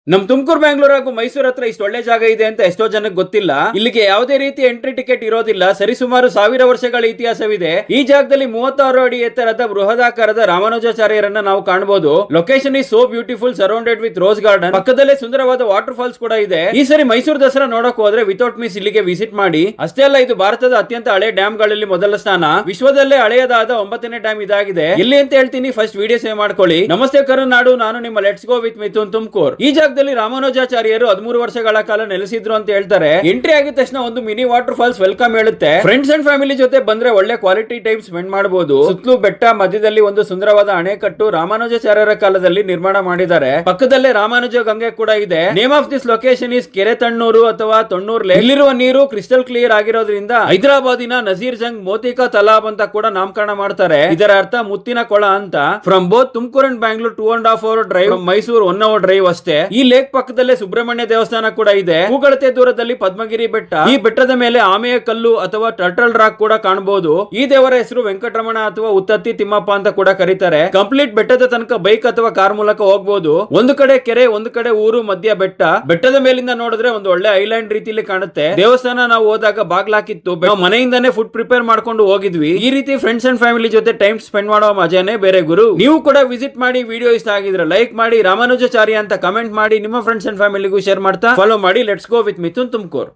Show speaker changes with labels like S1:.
S1: ನಮ್ ತುಮಕೂರು ಬ್ಯಾಂಗ್ಳೂರ್ ಹಾಗೂ ಮೈಸೂರು ಹತ್ರ ಇಷ್ಟು ಒಳ್ಳೆ ಜಾಗ ಇದೆ ಅಂತ ಎಷ್ಟೋ ಜನಕ್ಕೆ ಗೊತ್ತಿಲ್ಲ. ಇಲ್ಲಿಗೆ ಯಾವುದೇ ರೀತಿ ಎಂಟ್ರಿ ಟಿಕೆಟ್ ಇರೋದಿಲ್ಲ. ಸರಿಸುಮಾರು 1000 ವರ್ಷಗಳ ಇತಿಹಾಸವಿದೆ. ಈ ಜಾಗದಲ್ಲಿ 36 ಅಡಿ ಎತ್ತರದ ಬೃಹದಾಕಾರದ ರಾಮಾನುಜಾಚಾರ್ಯರನ್ನ ನಾವು ಕಾಣಬಹುದು. Location is so beautiful, surrounded with rose garden. ಪಕ್ಕದಲ್ಲೇ ಸುಂದರವಾದ ವಾಟರ್ ಫಾಲ್ಸ್ ಕೂಡ ಇದೆ. ಈ ಸರಿ ಮೈಸೂರು ದಸರಾ ನೋಡಕ್ ಹೋದ್ರೆ ವಿತೌಟ್ ಮಿಸ್ ಇಲ್ಲಿಗೆ ವಿಸಿಟ್ ಮಾಡಿ. ಅಷ್ಟೇ ಅಲ್ಲ, ಇದು ಭಾರತದ ಅತ್ಯಂತ ಹಳೆ ಡ್ಯಾಮ್ ಗಳಲ್ಲಿ ಮೊದಲ ಸ್ಥಾನ. ವಿಶ್ವದಲ್ಲೇ ಹಳೆಯದಾದ 9ನೇ ಡ್ಯಾಮ್ ಇದಾಗಿದೆ. ಎಲ್ಲಿ ಅಂತ ಹೇಳ್ತೀನಿ, ಫಸ್ಟ್ ವಿಡಿಯೋ ಸೇವ್ ಮಾಡ್ಕೊಳ್ಳಿ. ನಮಸ್ತೆ ಕರುನಾಡು, ನಾನು ನಿಮ್ಮ let's go with Mithun Tumakuru. ಈ ಜಾಗದಲ್ಲಿ ರಾಮಾನುಜಾಚಾರ್ಯರು 13 ವರ್ಷಗಳ ಕಾಲ ನೆಲೆಸಿದ್ರು ಅಂತ ಹೇಳ್ತಾರೆ. ಎಂಟ್ರಿ ಆಗಿದ ತಕ್ಷಣ ಒಂದು ಮಿನಿ ವಾಟರ್ ಫಾಲ್ಸ್ ವೆಲ್ಕಮ್ ಹೇಳುತ್ತೆ. ಫ್ರೆಂಡ್ಸ್ ಅಂಡ್ ಫ್ಯಾಮಿಲಿ ಜೊತೆ ಬಂದ್ರೆ ಒಳ್ಳೆ ಕ್ವಾಲಿಟಿ ಟೈಮ್ ಸ್ಪೆಂಡ್ ಮಾಡಬಹುದು. ಸುತ್ತಲೂ ಬೆಟ್ಟ, ಮಧ್ಯದಲ್ಲಿ ಒಂದು ಸುಂದರವಾದ ಅಣೆಕಟ್ಟು ರಾಮಾನುಜಾಚಾರ್ಯರ ಕಾಲದಲ್ಲಿ ನಿರ್ಮಾಣ ಮಾಡಿದ್ದಾರೆ. ಪಕ್ಕದಲ್ಲೇ ರಾಮಾನುಜ ಗಂಗೆ ಕೂಡ ಇದೆ. Name of this location is ಕೆರೆ ತಣ್ಣೂರು ಅಥವಾ ತೊಣ್ಣೂರ್ ಲೇಕ್. ಇಲ್ಲಿರುವ ನೀರು ಕ್ರಿಸ್ಟಲ್ ಕ್ಲಿಯರ್ ಆಗಿರೋದ್ರಿಂದ ಹೈದರಾಬಾದಿನ ನಜೀರ್ ಜಂಗ್ ಮೋತಿಕಾ ತಲಾಬ್ ಅಂತ ಕೂಡ ನಾಮಕರಣ ಮಾಡ್ತಾರೆ. ಇದರ ಅರ್ಥ ಮುತ್ತಿನ ಕೊಳ ಅಂತ. From both Tumakuru and Bangalore 2.5 hour drive, Mysuru 1 hour drive ಅಷ್ಟೇ. ಈ ಲೇಕ್ ಪಕ್ಕದಲ್ಲೇ ಸುಬ್ರಹ್ಮಣ್ಯ ದೇವಸ್ಥಾನ ಕೂಡ ಇದೆ. ಕೂಗಳತೆ ದೂರದಲ್ಲಿ ಪದ್ಮಗಿರಿ ಬೆಟ್ಟ. ಈ ಬೆಟ್ಟದ ಮೇಲೆ ಆಮೆಯ ಕಲ್ಲು ಅಥವಾ ಟರ್ಟಲ್ ರಾಕ್ ಕೂಡ ಕಾಣಬಹುದು. ಈ ದೇವರ ಹೆಸರು ವೆಂಕಟರಮಣ ಅಥವಾ ಉತ್ತತ್ತಿ ತಿಮ್ಮಪ್ಪ ಅಂತ ಕೂಡ ಕರೀತಾರೆ. ಕಂಪ್ಲೀಟ್ ಬೆಟ್ಟದ ತನಕ ಬೈಕ್ ಅಥವಾ ಕಾರ್ ಮೂಲಕ ಹೋಗಬಹುದು. ಒಂದು ಕಡೆ ಕೆರೆ, ಒಂದು ಕಡೆ ಊರು, ಮಧ್ಯ ಬೆಟ್ಟ. ಬೆಟ್ಟದ ಮೇಲಿಂದ ನೋಡಿದ್ರೆ ಒಂದು ಒಳ್ಳೆ ಐಲ್ಯಾಂಡ್ ರೀತಿಯಲ್ಲಿ ಕಾಣುತ್ತೆ. ದೇವಸ್ಥಾನ ನಾವು ಹೋದಾಗ ಬಾಗ್ಲಾಕಿತ್ತು. ನಾವು ಮನೆಯಿಂದಾನೇ ಫುಡ್ ಪ್ರಿಪೇರ್ ಮಾಡ್ಕೊಂಡು ಹೋಗಿದ್ವಿ. ಈ ರೀತಿ ಫ್ರೆಂಡ್ಸ್ ಅಂಡ್ ಫ್ಯಾಮಿಲಿ ಜೊತೆ ಟೈಮ್ ಸ್ಪೆಂಡ್ ಮಾಡೋ ಮಜಾನೇ ಬೇರೆ ಗುರು. ನೀವು ಕೂಡ ವಿಸಿಟ್ ಮಾಡಿ. ವಿಡಿಯೋ ಇಷ್ಟ ಆಗಿದ್ರೆ ಲೈಕ್ ಮಾಡಿ, ರಾಮಾನುಜಾಚಾರ್ಯ ಅಂತ ಕಮೆಂಟ್ ಮಾಡಿ, ನಿಮ್ಮ ಫ್ರೆಂಡ್ಸ್ ಅಂಡ್ ಫ್ಯಾಮಿಲಿಗೂ ಶೇರ್ ಮಾಡ್ತಾ ಫಾಲೋ ಮಾಡಿ. Let's go with Mithun Tumakuru.